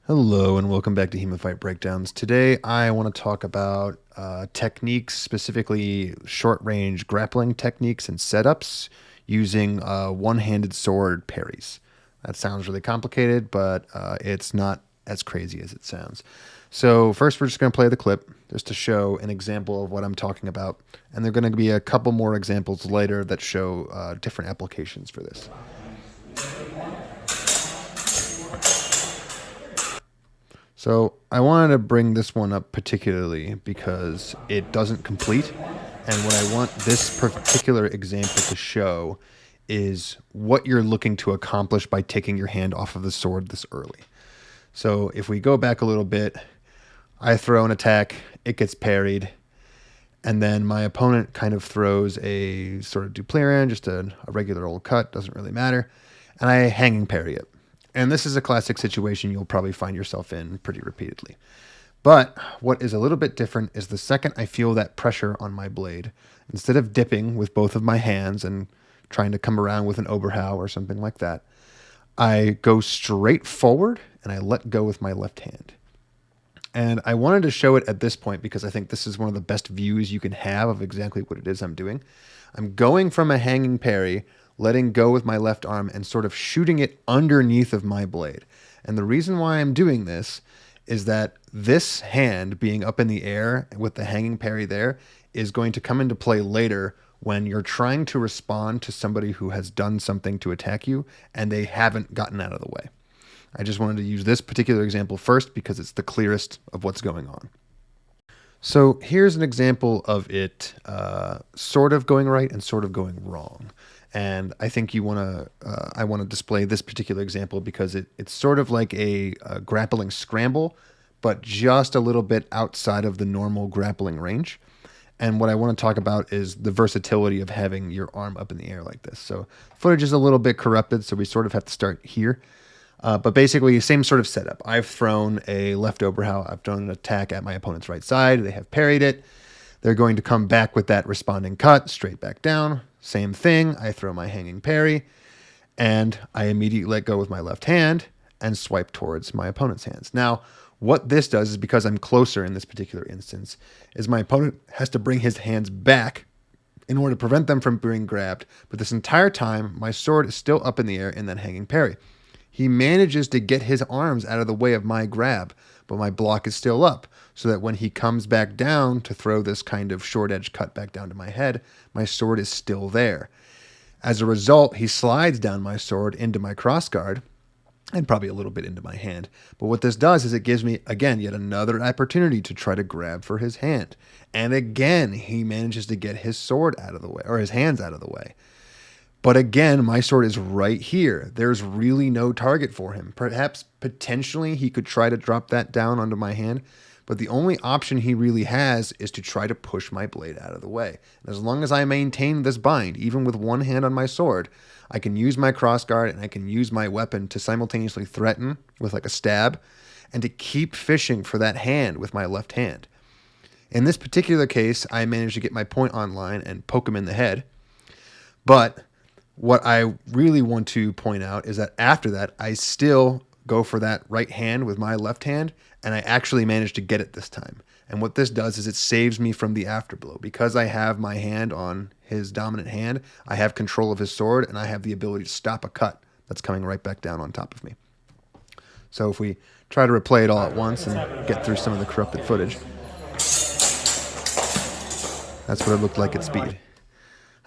Hello and welcome back to HEMA Fight Breakdowns. Today I want to talk about techniques, specifically short-range grappling techniques and setups using one-handed sword parries. That sounds really complicated, but it's not as crazy as it sounds. So first we're just going to play the clip just to show an example of what I'm talking about. And there are going to be a couple more examples later that show different applications for this. So I wanted to bring this one up particularly because it doesn't complete. And what I want this particular example to show is what you're looking to accomplish by taking your hand off of the sword this early. So if we go back a little bit, I throw an attack, it gets parried, and then my opponent kind of throws a sort of duplirin, just a regular old cut, doesn't really matter, and I hanging parry it. And this is a classic situation you'll probably find yourself in pretty repeatedly. But what is a little bit different is the second I feel that pressure on my blade, instead of dipping with both of my hands and trying to come around with an Oberhau or something like that, I go straight forward and I let go with my left hand. And I wanted to show it at this point because I think this is one of the best views you can have of exactly what it is I'm doing. I'm going from a hanging parry, letting go with my left arm and sort of shooting it underneath of my blade. And the reason why I'm doing this is that this hand being up in the air with the hanging parry there is going to come into play later when you're trying to respond to somebody who has done something to attack you and they haven't gotten out of the way. I just wanted to use this particular example first because it's the clearest of what's going on. So here's an example of it sort of going right and sort of going wrong. And I think I want to display this particular example because it's sort of like a grappling scramble, but just a little bit outside of the normal grappling range. And what I want to talk about is the versatility of having your arm up in the air like this. So footage is a little bit corrupted, so we sort of have to start here. But basically, same sort of setup. I've thrown a left Oberhau. I've thrown an attack at my opponent's right side. They have parried it. They're going to come back with that responding cut, straight back down. Same thing. I throw my hanging parry, and I immediately let go with my left hand and swipe towards my opponent's hands. Now, what this does is, because I'm closer in this particular instance, is my opponent has to bring his hands back in order to prevent them from being grabbed. But this entire time, my sword is still up in the air in that hanging parry. He manages to get his arms out of the way of my grab, but my block is still up, so that when he comes back down to throw this kind of short edge cut back down to my head, my sword is still there. As a result, he slides down my sword into my crossguard, and probably a little bit into my hand. But what this does is it gives me, again, yet another opportunity to try to grab for his hand. And again, he manages to get his sword out of the way, or his hands out of the way. But again, my sword is right here. There's really no target for him. Perhaps potentially he could try to drop that down onto my hand, but the only option he really has is to try to push my blade out of the way. And as long as I maintain this bind, even with one hand on my sword, I can use my crossguard and I can use my weapon to simultaneously threaten with like a stab and to keep fishing for that hand with my left hand. In this particular case, I managed to get my point online and poke him in the head, but what I really want to point out is that after that, I still go for that right hand with my left hand, and I actually managed to get it this time. And what this does is it saves me from the afterblow. Because I have my hand on his dominant hand, I have control of his sword, and I have the ability to stop a cut that's coming right back down on top of me. So if we try to replay it all at once and get through some of the corrupted footage, that's what it looked like at speed.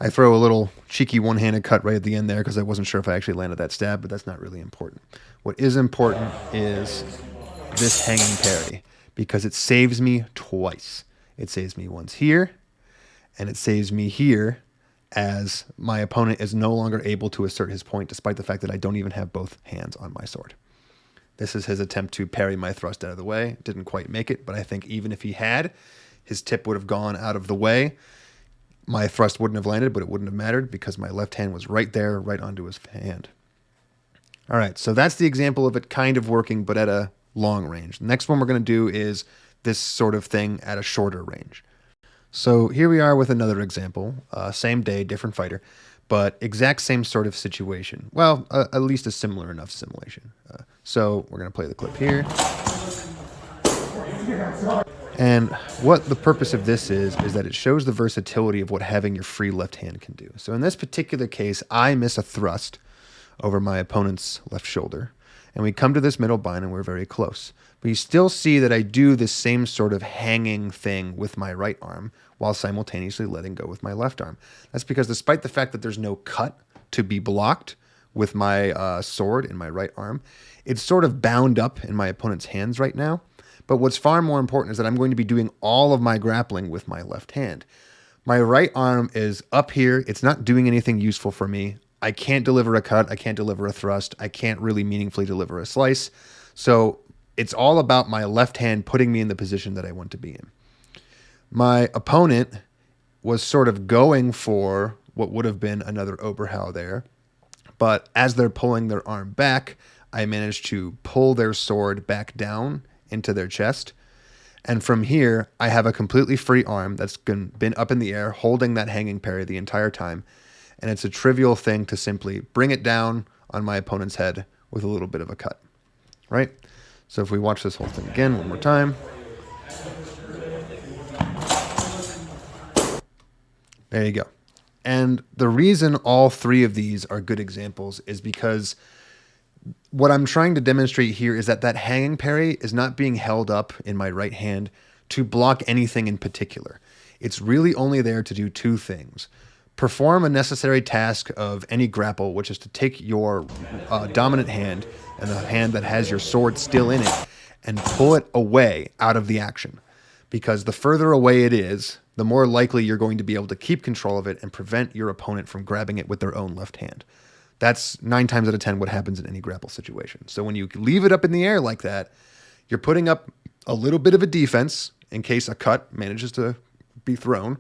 I throw a little cheeky one-handed cut right at the end there because I wasn't sure if I actually landed that stab, but that's not really important. What is important is this hanging parry because it saves me twice. It saves me once here, and it saves me here as my opponent is no longer able to assert his point despite the fact that I don't even have both hands on my sword. This is his attempt to parry my thrust out of the way. Didn't quite make it, but I think even if he had, his tip would have gone out of the way. My thrust wouldn't have landed, but it wouldn't have mattered because my left hand was right there, right onto his hand. All right, so that's the example of it kind of working, but at a long range. The next one we're going to do is this sort of thing at a shorter range. So here we are with another example. Same day, different fighter, but exact same sort of situation. Well, at least a similar enough simulation. So we're going to play the clip here. And what the purpose of this is that it shows the versatility of what having your free left hand can do. So in this particular case, I miss a thrust over my opponent's left shoulder. And we come to this middle bind and we're very close. But you still see that I do this same sort of hanging thing with my right arm while simultaneously letting go with my left arm. That's because despite the fact that there's no cut to be blocked with my sword in my right arm, it's sort of bound up in my opponent's hands right now. But what's far more important is that I'm going to be doing all of my grappling with my left hand. My right arm is up here. It's not doing anything useful for me. I can't deliver a cut. I can't deliver a thrust. I can't really meaningfully deliver a slice. So it's all about my left hand putting me in the position that I want to be in. My opponent was sort of going for what would have been another Oberhau there. But as they're pulling their arm back, I managed to pull their sword back down into their chest. And from here, I have a completely free arm that's been up in the air, holding that hanging parry the entire time. And it's a trivial thing to simply bring it down on my opponent's head with a little bit of a cut, right? So if we watch this whole thing again one more time. There you go. And the reason all three of these are good examples is because what I'm trying to demonstrate here is that hanging parry is not being held up in my right hand to block anything in particular. It's really only there to do two things. Perform a necessary task of any grapple, which is to take your dominant hand and the hand that has your sword still in it and pull it away out of the action. Because the further away it is, the more likely you're going to be able to keep control of it and prevent your opponent from grabbing it with their own left hand. That's 9 times out of 10 what happens in any grapple situation. So when you leave it up in the air like that, you're putting up a little bit of a defense in case a cut manages to be thrown.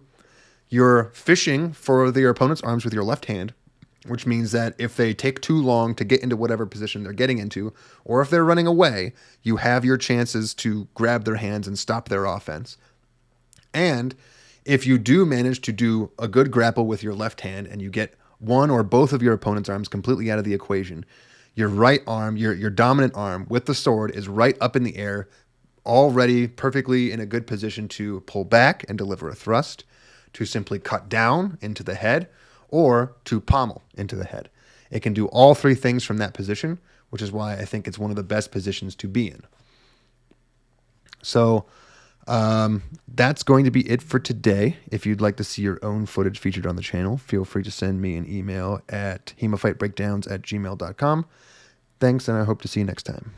You're fishing for your opponent's arms with your left hand, which means that if they take too long to get into whatever position they're getting into, or if they're running away, you have your chances to grab their hands and stop their offense. And if you do manage to do a good grapple with your left hand and you get one or both of your opponent's arms completely out of the equation, your right arm, your dominant arm with the sword is right up in the air, already perfectly in a good position to pull back and deliver a thrust, to simply cut down into the head, or to pommel into the head. It can do all three things from that position, which is why I think it's one of the best positions to be in. So that's going to be it for today. If you'd like to see your own footage featured on the channel, feel free to send me an email at HEMAFightBreakdowns@gmail.com. Thanks, and I hope to see you next time.